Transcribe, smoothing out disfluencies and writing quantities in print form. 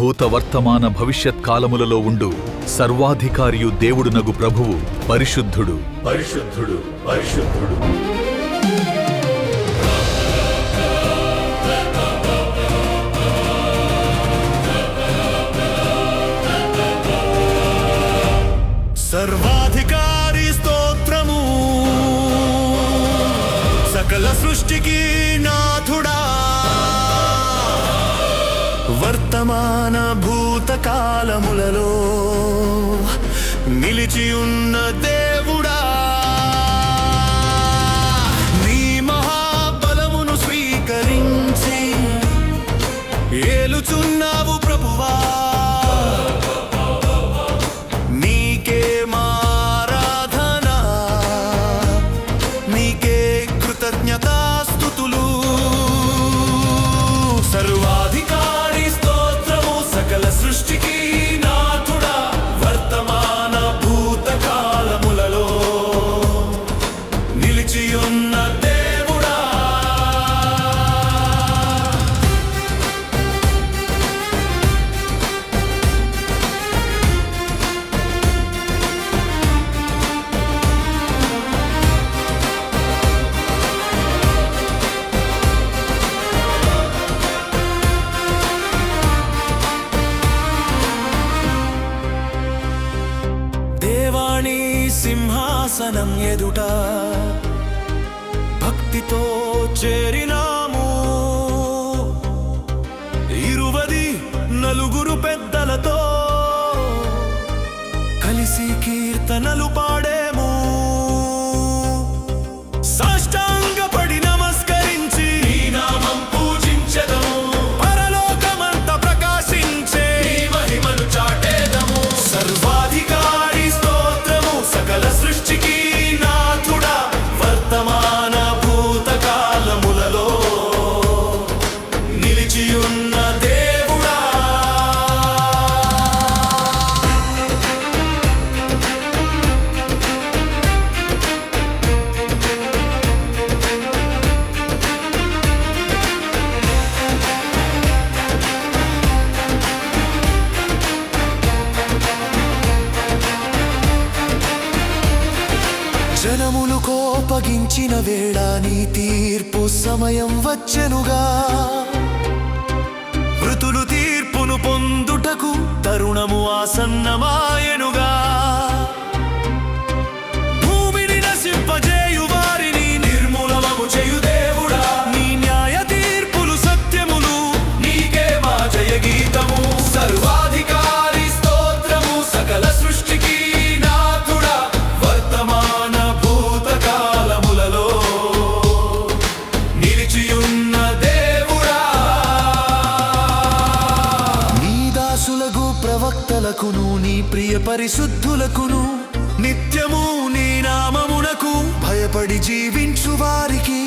భూత వర్తమాన భవిష్యత్ కాలములలో ఉండు సర్వాధికారియు దేవుడునగు ప్రభువు పరిశుద్ధుడు, పరిశుద్ధుడు, పరిశుద్ధుడు. సర్వాధికారి స్తోత్రము, సకల సృష్టికి నాథుడా, వర్తమాన భూతకాలములలో నిలిచియున్న దేవుడా, నీ మహాబలమును స్వీకరించి ఏలుచున్నావు ప్రభువా. కృతజ్ఞతాస్తుతులు. సర్వాధికారి స్తోత్రము, సకల సృష్టికి నాథుడా, వర్తమాన భూతకాలములలో నిలిచియున్న దేవుడా. సింహాసనం ఎదుట భక్తితో చేరినాము, 24 పెద్దలతో కలిసి కీర్తనలు పాడేము. సాష్టాంగపడి నమస్కరించి నీ నామం పూజించెదము, పరలోకమంత ప్రకాశించే నీ మహిమను చాటేదము. సర్వాధికారి స్తోత్రము, సకల సృష్టికి నాథుడా, వర్తమాన భూతకాలములలో నిలిచియున్న దేవుడా. జనములు కోపగించిన వేళ నీ తీర్పు సమయం వచ్చెనుగా, మృతులు తీర్పును పొందుటకు తరుణము ఆసన్నమాయెనుగా. భూమిని నశింపజేయు వారిని నిర్మూలమము చేయు దేవుడా, నీ న్యాయ తీర్పులు సత్యములు, నీకే మా జయ గీతము. సర్వాధికారి స్తోత్రము, సకల సృష్టికి నాథుడా, వర్తమాన భూతకాలములలో నిలిచియున్న దేవుడా. నీ దాసులకు ప్రవక్తలకును నీ ప్రియ పరిశుద్ధులకును నిత్యము నీ నామమునకు భయపడి జీవించు వారికి